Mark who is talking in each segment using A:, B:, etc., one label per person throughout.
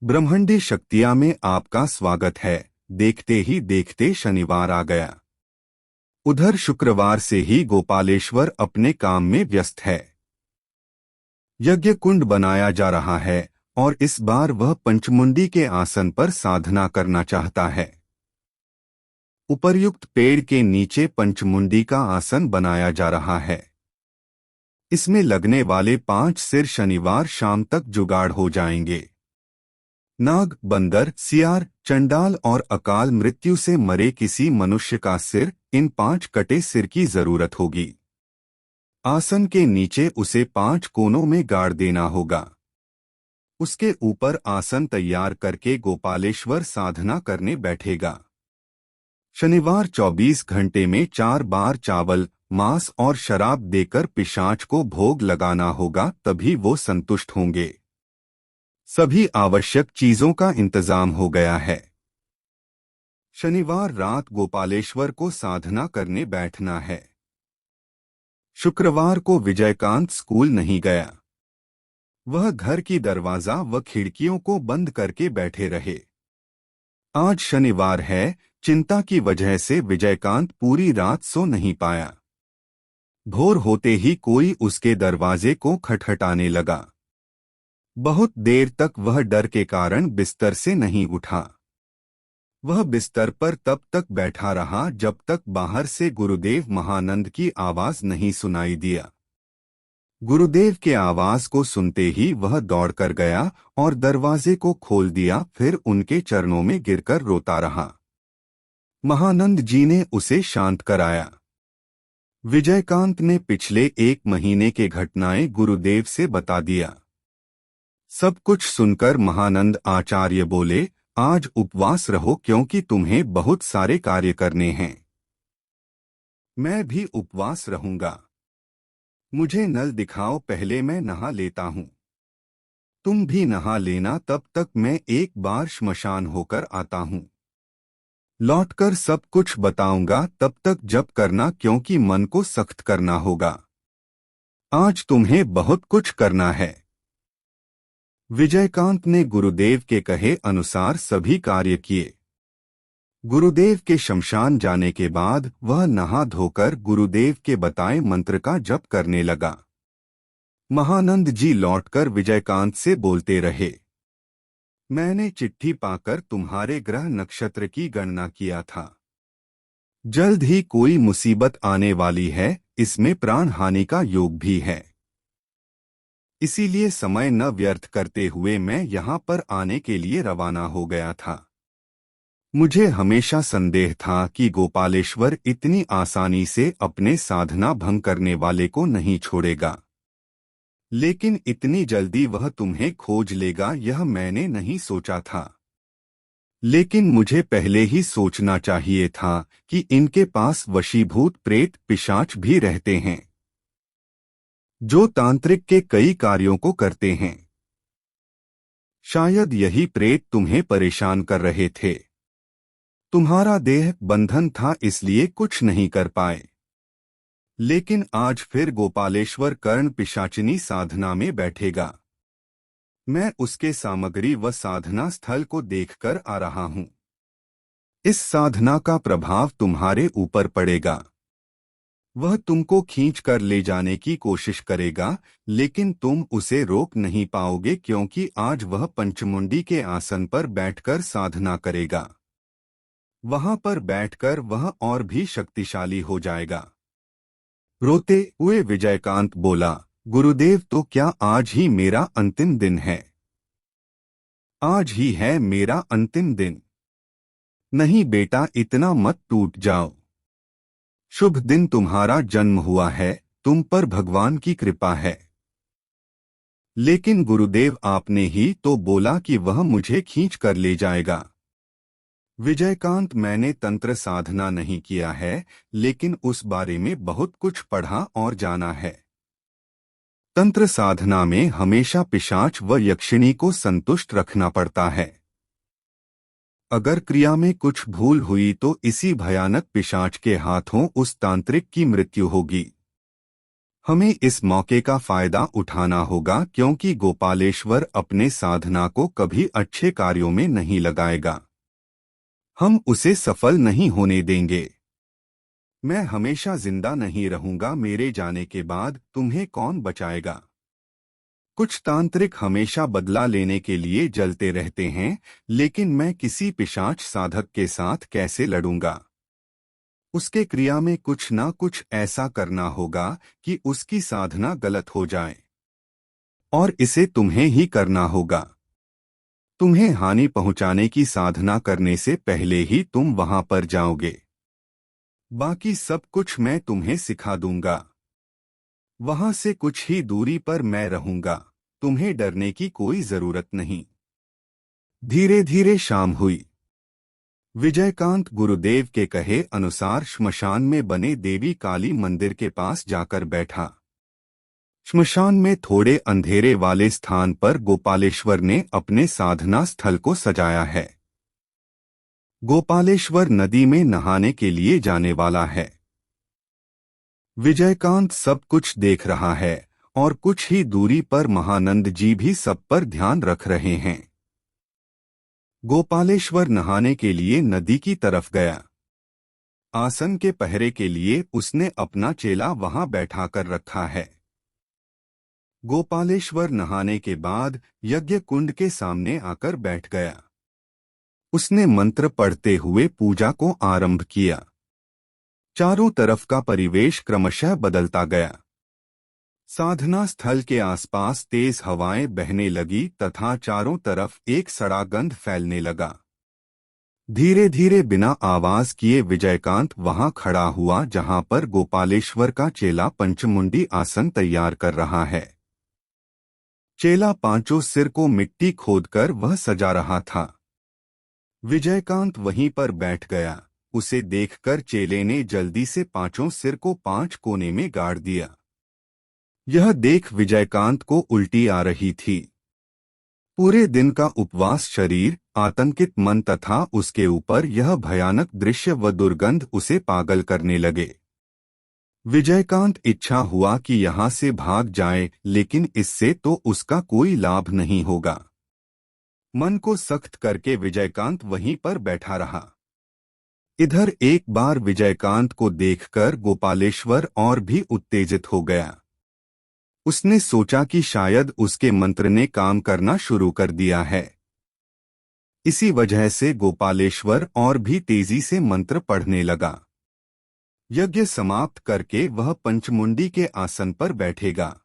A: ब्रह्मांडी शक्तियाँ में आपका स्वागत है। देखते ही देखते शनिवार आ गया। उधर शुक्रवार से ही गोपालेश्वर अपने काम में व्यस्त है। यज्ञ कुंड बनाया जा रहा है और इस बार वह पंचमुंडी के आसन पर साधना करना चाहता है। उपर्युक्त पेड़ के नीचे पंचमुंडी का आसन बनाया जा रहा है। इसमें लगने वाले 5 सिर शनिवार शाम तक जुगाड़ हो जाएंगे। नाग, बंदर, सियार, चंडाल और अकाल मृत्यु से मरे किसी मनुष्य का सिर, इन 5 कटे सिर की जरूरत होगी। आसन के नीचे उसे 5 कोनों में गाड़ देना होगा। उसके ऊपर आसन तैयार करके गोपालेश्वर साधना करने बैठेगा। शनिवार 24 घंटे में 4 बार चावल, मांस और शराब देकर पिशाच को भोग लगाना होगा, तभी वो संतुष्ट होंगे। सभी आवश्यक चीजों का इंतजाम हो गया है। शनिवार रात गोपालेश्वर को साधना करने बैठना है। शुक्रवार को विजयकांत स्कूल नहीं गया। वह घर की दरवाजा व खिड़कियों को बंद करके बैठे रहे। आज शनिवार है, चिंता की वजह से विजयकांत पूरी रात सो नहीं पाया। भोर होते ही कोई उसके दरवाजे को खटखटाने लगा। बहुत देर तक वह डर के कारण बिस्तर से नहीं उठा। वह बिस्तर पर तब तक बैठा रहा जब तक बाहर से गुरुदेव महानंद की आवाज नहीं सुनाई दिया। गुरुदेव के आवाज को सुनते ही वह दौड़कर गया और दरवाजे को खोल दिया, फिर उनके चरणों में गिरकर रोता रहा। महानंद जी ने उसे शांत कराया। विजयकांत ने पिछले 1 महीने के घटनाएं गुरुदेव से बता दिया। सब कुछ सुनकर महानंद आचार्य बोले, आज उपवास रहो क्योंकि तुम्हें बहुत सारे कार्य करने हैं। मैं भी उपवास रहूंगा। मुझे नल दिखाओ, पहले मैं नहा लेता हूँ। तुम भी नहा लेना, तब तक मैं एक बार श्मशान होकर आता हूँ। लौटकर सब कुछ बताऊंगा, तब तक जप करना क्योंकि मन को सख्त करना होगा। आज तुम्हें बहुत कुछ करना है। विजयकांत ने गुरुदेव के कहे अनुसार सभी कार्य किए। गुरुदेव के शमशान जाने के बाद वह नहा धोकर गुरुदेव के बताए मंत्र का जप करने लगा। महानंद जी लौटकर विजयकांत से बोलते रहे, मैंने चिट्ठी पाकर तुम्हारे ग्रह नक्षत्र की गणना किया था। जल्द ही कोई मुसीबत आने वाली है, इसमें प्राण हानि का योग भी है। इसीलिए समय न व्यर्थ करते हुए मैं यहाँ पर आने के लिए रवाना हो गया था। मुझे हमेशा संदेह था कि गोपालेश्वर इतनी आसानी से अपने साधना भंग करने वाले को नहीं छोड़ेगा, लेकिन इतनी जल्दी वह तुम्हें खोज लेगा यह मैंने नहीं सोचा था। लेकिन मुझे पहले ही सोचना चाहिए था कि इनके पास वशीभूत प्रेत पिशाच भी रहते हैं, जो तांत्रिक के कई कार्यों को करते हैं। शायद यही प्रेत तुम्हें परेशान कर रहे थे। तुम्हारा देह बंधन था, इसलिए कुछ नहीं कर पाए। लेकिन आज फिर गोपालेश्वर कर्ण पिशाचिनी साधना में बैठेगा। मैं उसके सामग्री व साधना स्थल को देखकर आ रहा हूं। इस साधना का प्रभाव तुम्हारे ऊपर पड़ेगा। वह तुमको खींच कर ले जाने की कोशिश करेगा, लेकिन तुम उसे रोक नहीं पाओगे क्योंकि आज वह पंचमुंडी के आसन पर बैठकर साधना करेगा। वहां पर बैठकर वह और भी शक्तिशाली हो जाएगा। रोते हुए विजयकांत बोला, गुरुदेव तो क्या आज ही मेरा अंतिम दिन है? आज ही है मेरा अंतिम दिन। नहीं बेटा, इतना मत टूट जाओ। शुभ दिन तुम्हारा जन्म हुआ है, तुम पर भगवान की कृपा है। लेकिन गुरुदेव आपने ही तो बोला कि वह मुझे खींच कर ले जाएगा। विजयकांत, मैंने तंत्र साधना नहीं किया है, लेकिन उस बारे में बहुत कुछ पढ़ा और जाना है। तंत्र साधना में हमेशा पिशाच व यक्षिणी को संतुष्ट रखना पड़ता है। अगर क्रिया में कुछ भूल हुई तो इसी भयानक पिशाच के हाथों उस तांत्रिक की मृत्यु होगी। हमें इस मौके का फायदा उठाना होगा क्योंकि गोपालेश्वर अपने साधना को कभी अच्छे कार्यों में नहीं लगाएगा। हम उसे सफल नहीं होने देंगे। मैं हमेशा जिंदा नहीं रहूंगा, मेरे जाने के बाद तुम्हें कौन बचाएगा? कुछ तांत्रिक हमेशा बदला लेने के लिए जलते रहते हैं, लेकिन मैं किसी पिशाच साधक के साथ कैसे लड़ूंगा? उसके क्रिया में कुछ ना कुछ ऐसा करना होगा कि उसकी साधना गलत हो जाए, और इसे तुम्हें ही करना होगा। तुम्हें हानि पहुंचाने की साधना करने से पहले ही तुम वहां पर जाओगे। बाकी सब कुछ मैं तुम्हें सिखा दूंगा। वहां से कुछ ही दूरी पर मैं रहूंगा। तुम्हें डरने की कोई जरूरत नहीं। धीरे धीरे शाम हुई। विजयकांत गुरुदेव के कहे अनुसार श्मशान में बने देवी काली मंदिर के पास जाकर बैठा। श्मशान में थोड़े अंधेरे वाले स्थान पर गोपालेश्वर ने अपने साधना स्थल को सजाया है। गोपालेश्वर नदी में नहाने के लिए जाने वाला है। विजयकांत सब कुछ देख रहा है और कुछ ही दूरी पर महानंद जी भी सब पर ध्यान रख रहे हैं। गोपालेश्वर नहाने के लिए नदी की तरफ गया। आसन के पहरे के लिए उसने अपना चेला वहां बैठा कर रखा है। गोपालेश्वर नहाने के बाद यज्ञ कुंड के सामने आकर बैठ गया। उसने मंत्र पढ़ते हुए पूजा को आरंभ किया। चारों तरफ का परिवेश क्रमशः बदलता गया। साधना स्थल के आसपास तेज हवाएं बहने लगी तथा चारों तरफ एक सड़ा गंध फैलने लगा। धीरे धीरे बिना आवाज किए विजयकांत वहां खड़ा हुआ जहां पर गोपालेश्वर का चेला पंचमुंडी आसन तैयार कर रहा है। चेला पांचों सिर को मिट्टी खोदकर वह सजा रहा था। विजयकांत वहीं पर बैठ गया। उसे देखकर चेले ने जल्दी से पांचों सिर को 5 कोने में गाड़ दिया। यह देख विजयकांत को उल्टी आ रही थी। पूरे दिन का उपवास शरीर, आतंकित मन तथा उसके ऊपर यह भयानक दृश्य व दुर्गंध उसे पागल करने लगे। विजयकांत इच्छा हुआ कि यहाँ से भाग जाए, लेकिन इससे तो उसका कोई लाभ नहीं होगा। मन को सख्त करके विजयकांत वहीं पर बैठा रहा। इधर एक बार विजयकांत को देखकर गोपालेश्वर और भी उत्तेजित हो गया। उसने सोचा कि शायद उसके मंत्र ने काम करना शुरू कर दिया है। इसी वजह से गोपालेश्वर और भी तेजी से मंत्र पढ़ने लगा। यज्ञ समाप्त करके वह पंचमुंडी के आसन पर बैठेगा।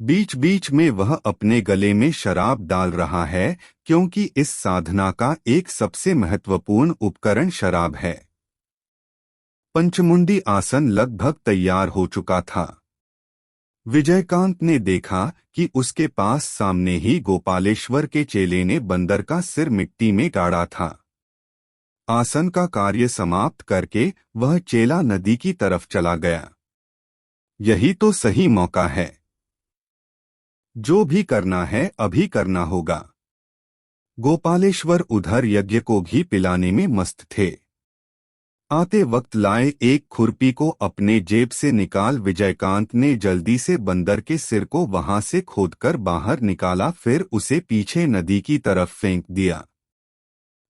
A: बीच बीच में वह अपने गले में शराब डाल रहा है, क्योंकि इस साधना का एक सबसे महत्वपूर्ण उपकरण शराब है। पंचमुंडी आसन लगभग तैयार हो चुका था। विजयकांत ने देखा कि उसके पास सामने ही गोपालेश्वर के चेले ने बंदर का सिर मिट्टी में गाड़ा था। आसन का कार्य समाप्त करके वह चेला नदी की तरफ चला गया। यही तो सही मौका है। जो भी करना है अभी करना होगा। गोपालेश्वर उधर यज्ञ को घी पिलाने में मस्त थे। आते वक्त लाए एक खुरपी को अपने जेब से निकाल विजयकांत ने जल्दी से बंदर के सिर को वहां से खोदकर बाहर निकाला, फिर उसे पीछे नदी की तरफ फेंक दिया।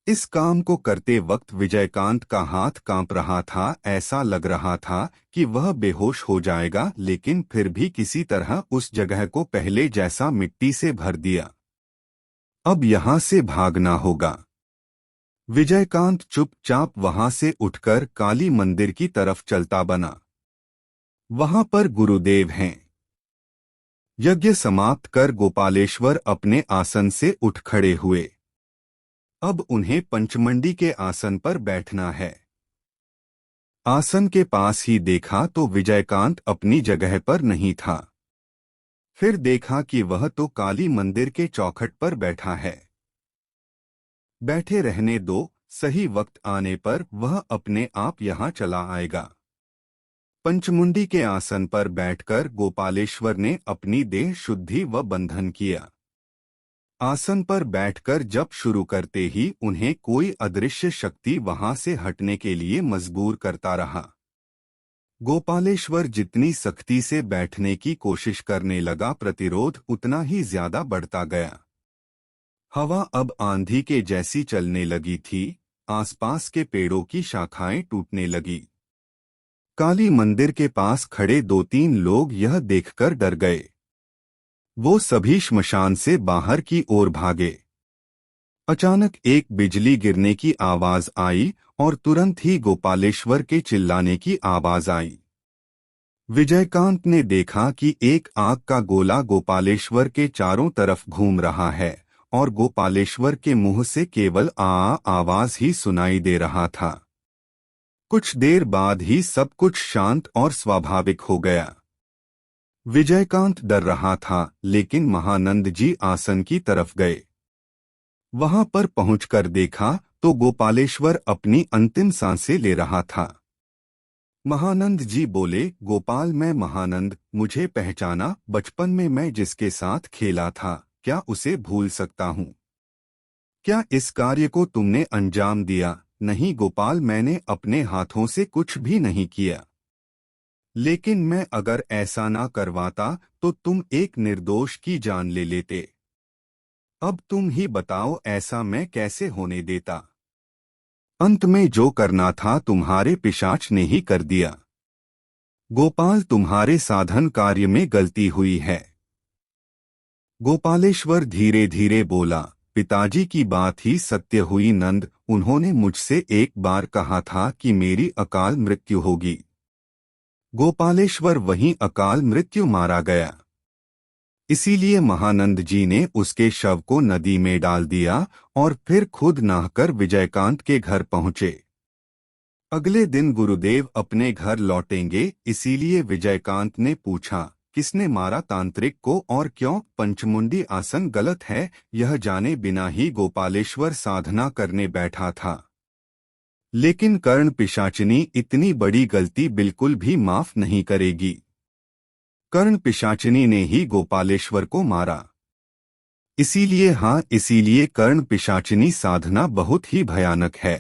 A: इस काम को करते वक्त विजयकांत का हाथ कांप रहा था। ऐसा लग रहा था कि वह बेहोश हो जाएगा, लेकिन फिर भी किसी तरह उस जगह को पहले जैसा मिट्टी से भर दिया। अब यहां से भागना होगा। विजयकांत चुपचाप वहां से उठकर काली मंदिर की तरफ चलता बना। वहां पर गुरुदेव हैं। यज्ञ समाप्त कर गोपालेश्वर अपने आसन से उठ खड़े हुए। अब उन्हें पंचमंडी के आसन पर बैठना है। आसन के पास ही देखा तो विजयकांत अपनी जगह पर नहीं था। फिर देखा कि वह तो काली मंदिर के चौखट पर बैठा है। बैठे रहने दो, सही वक्त आने पर वह अपने आप यहाँ चला आएगा। पंचमुंडी के आसन पर बैठकर गोपालेश्वर ने अपनी देह शुद्धि व बंधन किया। आसन पर बैठकर जप शुरू करते ही उन्हें कोई अदृश्य शक्ति वहां से हटने के लिए मजबूर करता रहा। गोपालेश्वर जितनी सख्ती से बैठने की कोशिश करने लगा, प्रतिरोध उतना ही ज्यादा बढ़ता गया। हवा अब आंधी के जैसी चलने लगी थी। आसपास के पेड़ों की शाखाएं टूटने लगी। काली मंदिर के पास खड़े 2-3 लोग यह देखकर डर गए। वो सभी श्मशान से बाहर की ओर भागे। अचानक एक बिजली गिरने की आवाज आई और तुरंत ही गोपालेश्वर के चिल्लाने की आवाज आई। विजयकांत ने देखा कि एक आग का गोला गोपालेश्वर के चारों तरफ घूम रहा है और गोपालेश्वर के मुंह से केवल आ आवाज ही सुनाई दे रहा था। कुछ देर बाद ही सब कुछ शांत और स्वाभाविक हो गया। विजयकांत डर रहा था, लेकिन महानंद जी आसन की तरफ गए। वहां पर पहुंचकर देखा तो गोपालेश्वर अपनी अंतिम सांसें ले रहा था। महानंद जी बोले, गोपाल, मैं महानंद, मुझे पहचाना? बचपन में मैं जिसके साथ खेला था, क्या उसे भूल सकता हूँ? क्या इस कार्य को तुमने अंजाम दिया? नहीं गोपाल, मैंने अपने हाथों से कुछ भी नहीं किया। लेकिन मैं अगर ऐसा ना करवाता तो तुम एक निर्दोष की जान ले लेते। अब तुम ही बताओ, ऐसा मैं कैसे होने देता? अंत में जो करना था तुम्हारे पिशाच ने ही कर दिया। गोपाल, तुम्हारे साधन कार्य में गलती हुई है। गोपालेश्वर धीरे धीरे बोला, पिताजी की बात ही सत्य हुई नंद। उन्होंने मुझसे एक बार कहा था कि मेरी अकाल मृत्यु होगी। गोपालेश्वर वहीं अकाल मृत्यु मारा गया। इसीलिए महानंद जी ने उसके शव को नदी में डाल दिया और फिर खुद नहाकर विजयकांत के घर पहुंचे। अगले दिन गुरुदेव अपने घर लौटेंगे, इसीलिए विजयकांत ने पूछा, किसने मारा तांत्रिक को और क्यों? पंचमुंडी आसन गलत है, यह जाने बिना ही गोपालेश्वर साधना करने बैठा था। लेकिन कर्ण पिशाचिनी इतनी बड़ी गलती बिल्कुल भी माफ नहीं करेगी। कर्ण पिशाचिनी ने ही गोपालेश्वर को मारा। इसीलिए कर्ण पिशाचिनी साधना बहुत ही भयानक है।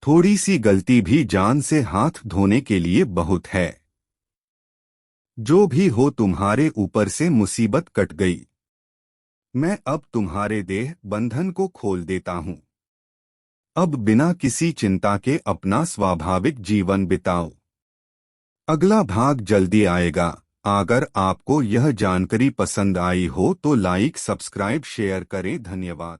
A: थोड़ी सी गलती भी जान से हाथ धोने के लिए बहुत है। जो भी हो, तुम्हारे ऊपर से मुसीबत कट गई। मैं अब तुम्हारे देह बंधन को खोल देता हूं। अब बिना किसी चिंता के अपना स्वाभाविक जीवन बिताओ। अगला भाग जल्दी आएगा। अगर आपको यह जानकारी पसंद आई हो तो लाइक, सब्सक्राइब, शेयर करें। धन्यवाद।